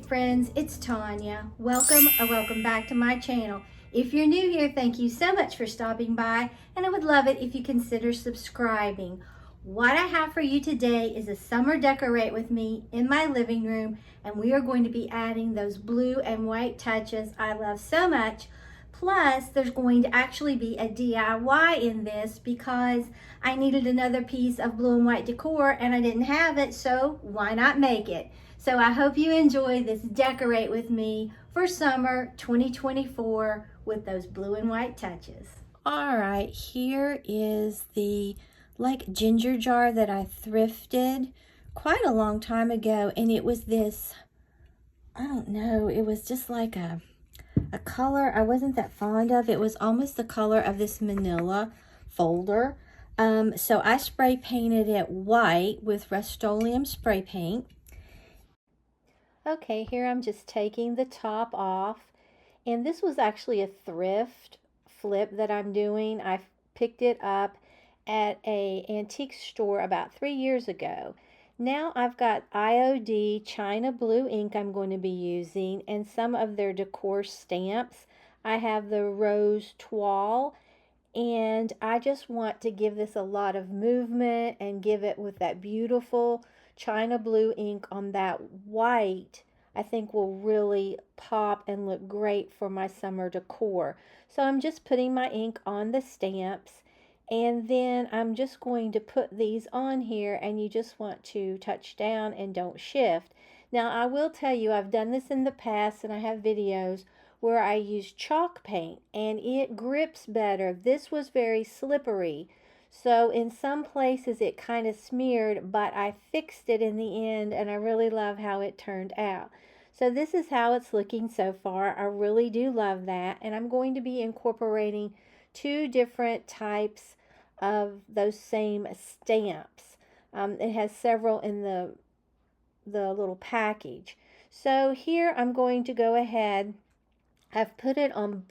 friends, it's Tanya. Welcome back to my channel. If you're new here, thank you so much for stopping by, and I would love it if you consider subscribing. What I have for you today is a summer decorate with me in my living room, and we are going to be adding those blue and white touches I love so much. Plus, there's going to actually be a DIY in this because I needed another piece of blue and white decor and I didn't have it, so why not make it? So I hope you enjoy this decorate with me for summer 2024 with those blue and white touches. All right, here is the ginger jar that I thrifted quite a long time ago, and it was this, I don't know, it was just like a color I wasn't that fond of. It was almost the color of this manila folder. So I spray painted it white with Rust-Oleum spray paint. Okay, here I'm just taking the top off, and this was actually a thrift flip that I'm doing. I picked it up at a antique store about 3 years ago. Now I've got IOD China blue ink I'm going to be using and some of their decor stamps. I have the rose toile, and I just want to give this a lot of movement and give it with that beautiful China blue ink on that white. I think will really pop and look great for my summer decor. So I'm just putting my ink on the stamps, and then I'm just going to put these on here, and you just want to touch down and don't shift. Now I will tell you, I've done this in the past and I have videos where I use chalk paint and it grips better. This was very slippery, so in some places it kind of smeared, but I fixed it in the end and I really love how it turned out. So this is how it's looking so far. I really do love that, and I'm going to be incorporating 2 different types of those same stamps. It has several in the little package. So here I'm going to go ahead. I've put it on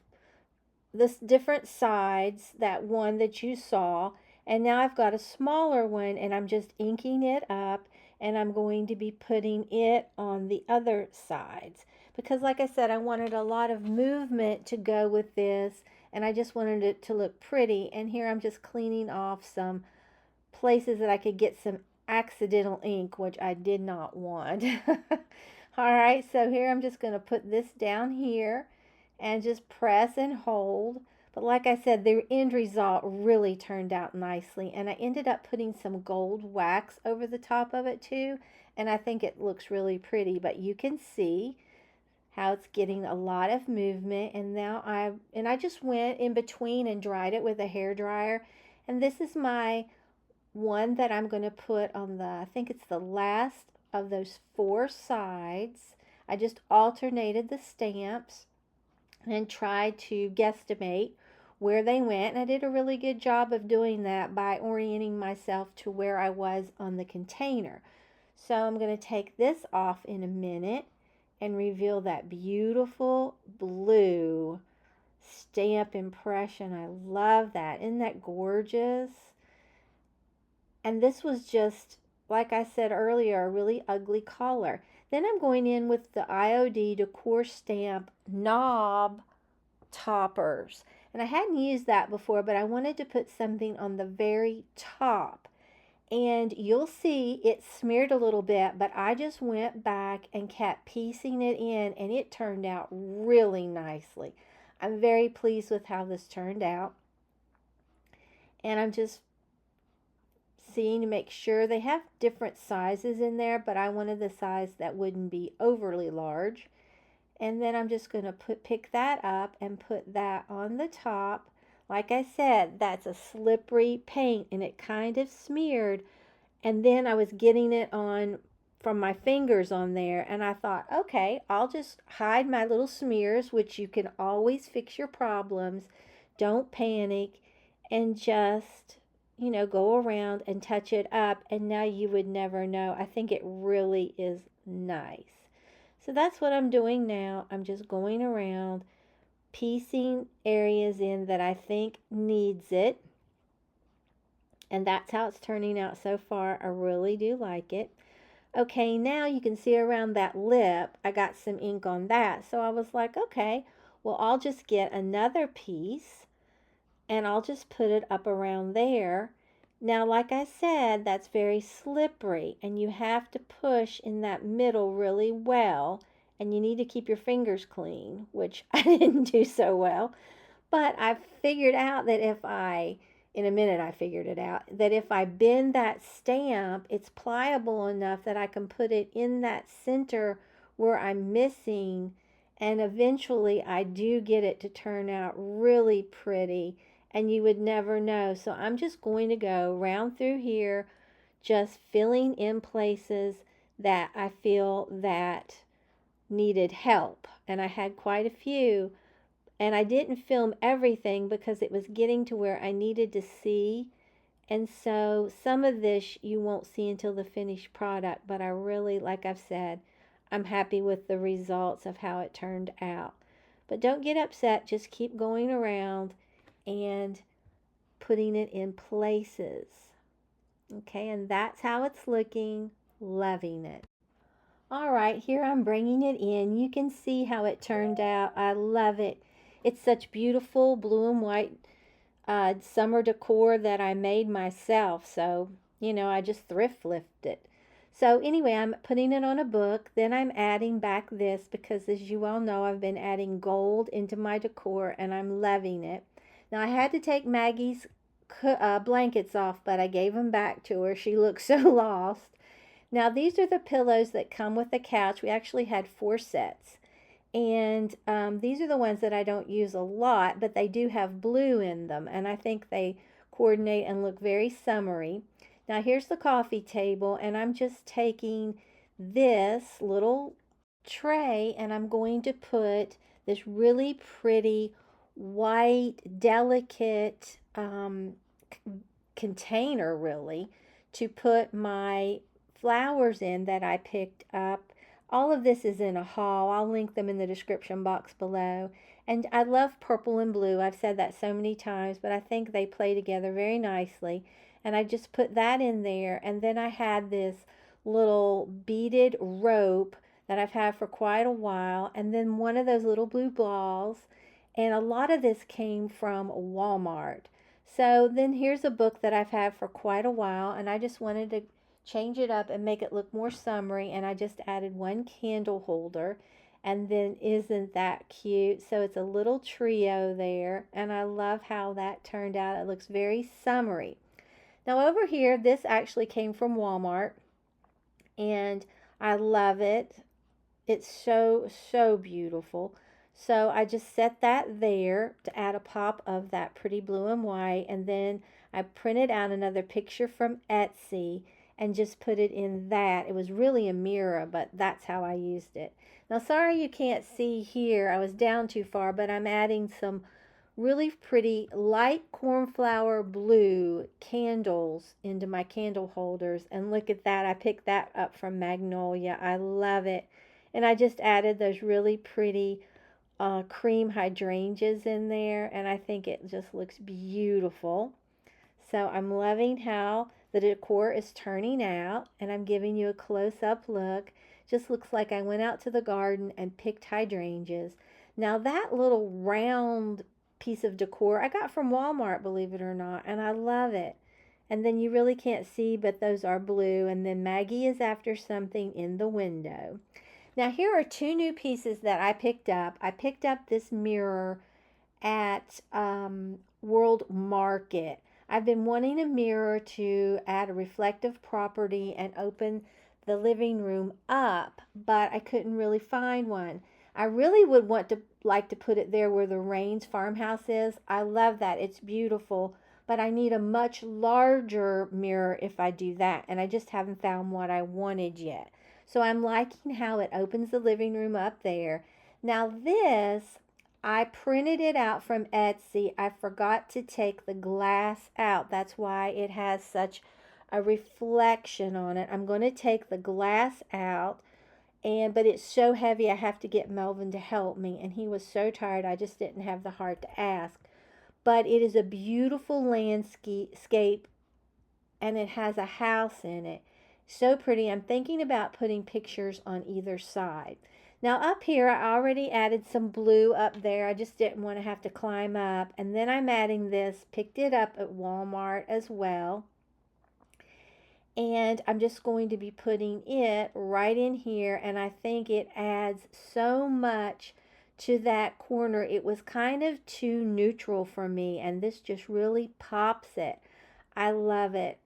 this different sides, that one that you saw, and now I've got a smaller one and I'm just inking it up, and I'm going to be putting it on the other sides because, like I said, I wanted a lot of movement to go with this, and I just wanted it to look pretty. And here I'm just cleaning off some places that I could get some accidental ink, which I did not want. All right, so here I'm just going to put this down here and just press and hold. But like I said, the end result really turned out nicely, and I ended up putting some gold wax over the top of it too, and I think it looks really pretty. But you can see how it's getting a lot of movement, and now I just went in between and dried it with a hair dryer. And this is my one that I'm going to put on the, I think it's the last of those 4 sides. I just alternated the stamps and tried to guesstimate where they went, and I did a really good job of doing that by orienting myself to where I was on the container. So I'm going to take this off in a minute and reveal that beautiful blue stamp impression. I love that. Isn't that gorgeous? And this was just, like I said earlier, a really ugly color. Then I'm going in with the IOD Decor Stamp knob toppers. And I hadn't used that before, but I wanted to put something on the very top. And you'll see it smeared a little bit, but I just went back and kept piecing it in, and it turned out really nicely. I'm very pleased with how this turned out. And I'm just seeing to make sure they have different sizes in there, but I wanted the size that wouldn't be overly large. And then I'm just going to pick that up and put that on the top. Like I said, that's a slippery paint and it kind of smeared. And then I was getting it on from my fingers on there, and I thought, okay, I'll just hide my little smears, which you can always fix your problems. Don't panic, and just, you know, go around and touch it up, and now you would never know. I think it really is nice. So that's what I'm doing now. I'm just going around piecing areas in that I think needs it. And that's how it's turning out so far. I really do like it. Okay, now you can see around that lip, I got some ink on that. So I was like, okay, well, I'll just get another piece and I'll just put it up around there. Now, like I said, that's very slippery and you have to push in that middle really well, and you need to keep your fingers clean, which I didn't do so well. But I figured out that in a minute I figured it out, that if I bend that stamp, it's pliable enough that I can put it in that center where I'm missing, and eventually I do get it to turn out really pretty, and you would never know. So I'm just going to go round through here, just filling in places that I feel that needed help, and I had quite a few. And I didn't film everything because it was getting to where I needed to see. And so some of this you won't see until the finished product. But I really, like I've said, I'm happy with the results of how it turned out. But don't get upset. Just keep going around and putting it in places. Okay, and that's how it's looking. Loving it. All right, here I'm bringing it in. You can see how it turned out. I love it. It's such beautiful blue and white summer decor that I made myself. So, I just thrift flipped it. So anyway, I'm putting it on a book. Then I'm adding back this because, as you all know, I've been adding gold into my decor and I'm loving it. Now, I had to take Maggie's blankets off, but I gave them back to her. She looked so lost. Now, these are the pillows that come with the couch. We actually had 4 sets. And these are the ones that I don't use a lot, but they do have blue in them. And I think they coordinate and look very summery. Now, here's the coffee table. And I'm just taking this little tray and I'm going to put this really pretty white, delicate container, really, to put my flowers in that I picked up. All of this is in a haul. I'll link them in the description box below. And I love purple and blue. I've said that so many times, but I think they play together very nicely. And I just put that in there. And then I had this little beaded rope that I've had for quite a while. And then one of those little blue balls. And a lot of this came from Walmart. So then here's a book that I've had for quite a while. And I just wanted to change it up and make it look more summery, and I just added one candle holder. And then isn't that cute? So it's a little trio there, and I love how that turned out. It looks very summery. Now over here, this actually came from Walmart, and I love it. It's so beautiful. So I just set that there to add a pop of that pretty blue and white, and then I printed out another picture from Etsy and just put it in that. It was really a mirror, but that's how I used it. Now, sorry you can't see here. I was down too far, but I'm adding some really pretty light cornflower blue candles into my candle holders. And look at that. I picked that up from Magnolia. I love it. And I just added those really pretty cream hydrangeas in there. And I think it just looks beautiful. So I'm loving how the decor is turning out, and I'm giving you a close-up look. Just looks like I went out to the garden and picked hydrangeas. Now that little round piece of decor I got from Walmart, believe it or not, and I love it. And then you really can't see, but those are blue. And then Maggie is after something in the window. Now here are 2 new pieces that I picked up. I picked up this mirror at World Market. I've been wanting a mirror to add a reflective property and open the living room up, but I couldn't really find one. I really would like to put it there where the Rains farmhouse is. I love that. It's beautiful, but I need a much larger mirror if I do that, and I just haven't found what I wanted yet. So I'm liking how it opens the living room up there. Now this, I printed it out from Etsy. I forgot to take the glass out. That's why it has such a reflection on it. I'm going to take the glass out, but it's so heavy I have to get Melvin to help me, and he was so tired I just didn't have the heart to ask. But it is a beautiful landscape, and it has a house in it. So pretty. I'm thinking about putting pictures on either side. Now up here, I already added some blue up there. I just didn't want to have to climb up. And then I'm adding this, picked it up at Walmart as well. And I'm just going to be putting it right in here, and I think it adds so much to that corner. It was kind of too neutral for me, and this just really pops it. I love it.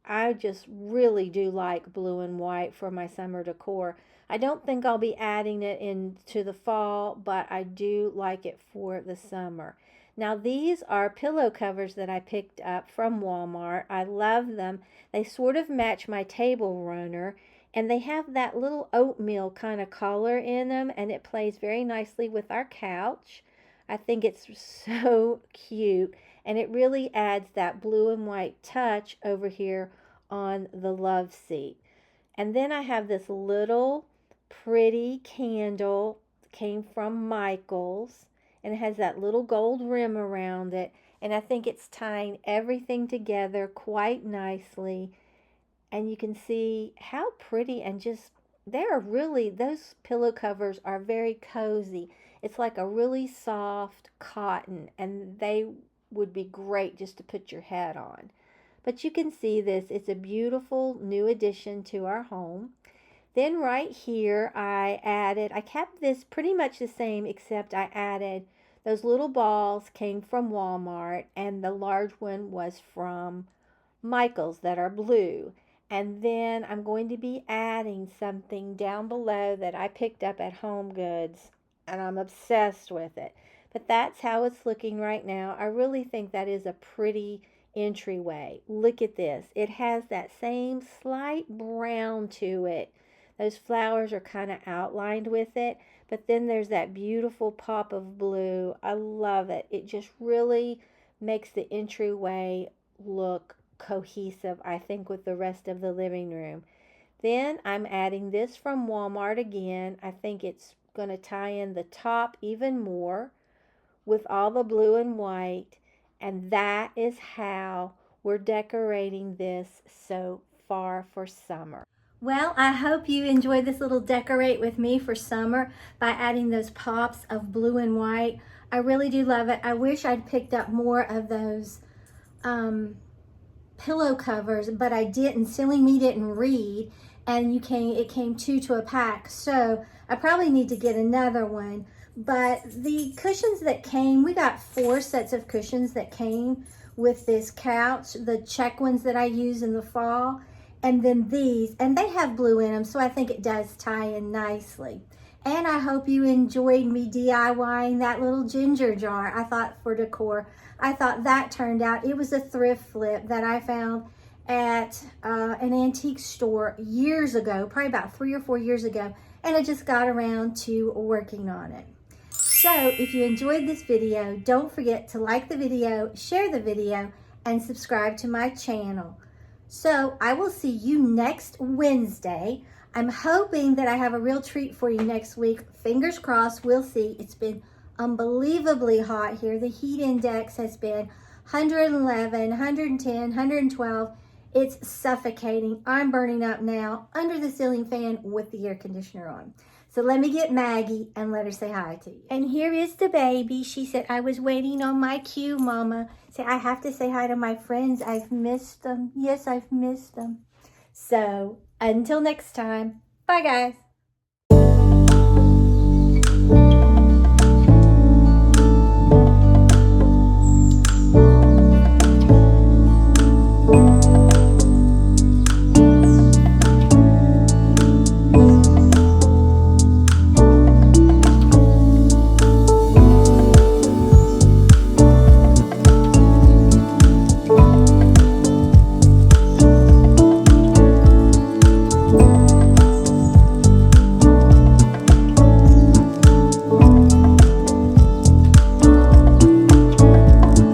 I just really do like blue and white for my summer decor. I don't think I'll be adding it into the fall, but I do like it for the summer. Now these are pillow covers that I picked up from Walmart. I love them. They sort of match my table runner, and they have that little oatmeal kind of color in them, and it plays very nicely with our couch. I think it's so cute, and it really adds that blue and white touch over here on the love seat. And then I have this little pretty candle, came from Michael's, and it has that little gold rim around it, and I think it's tying everything together quite nicely. And you can see how pretty, and just they're really, those pillow covers are very cozy. It's like a really soft cotton, and they would be great just to put your head on. But you can see this, it's a beautiful new addition to our home. Then right here I kept this pretty much the same, except I added those little balls came from Walmart, and the large one was from Michael's that are blue. And then I'm going to be adding something down below that I picked up at Home Goods, and I'm obsessed with it. But that's how it's looking right now. I really think that is a pretty entryway. Look at this. It has that same slight brown to it. Those flowers are kind of outlined with it, but then there's that beautiful pop of blue. I love it. It just really makes the entryway look cohesive, I think, with the rest of the living room. Then I'm adding this from Walmart again. I think it's going to tie in the top even more with all the blue and white, and that is how we're decorating this so far for summer. Well, I hope you enjoyed this little decorate with me for summer by adding those pops of blue and white. I really do love it. I wish I'd picked up more of those pillow covers, but I didn't. Silly me didn't read, and it came two to a pack, so I probably need to get another one. But the cushions that came, we got 4 sets of cushions that came with this couch, the check ones that I use in the fall, and then these, and they have blue in them, so I think it does tie in nicely. And I hope you enjoyed me DIYing that little ginger jar. I thought for decor, I thought that turned out. It was a thrift flip that I found at an antique store years ago, probably about 3 or 4 years ago, and I just got around to working on it. So if you enjoyed this video, don't forget to like the video, share the video, and subscribe to my channel. So I will see you next Wednesday. I'm hoping that I have a real treat for you next week. Fingers crossed, we'll see. It's been unbelievably hot here. The heat index has been 111, 110, 112. It's suffocating. I'm burning up now under the ceiling fan with the air conditioner on. So let me get Maggie and let her say hi to you. And here is the baby. She said, I was waiting on my cue, Mama. Say, I have to say hi to my friends. I've missed them. Yes, I've missed them. So until next time, bye guys.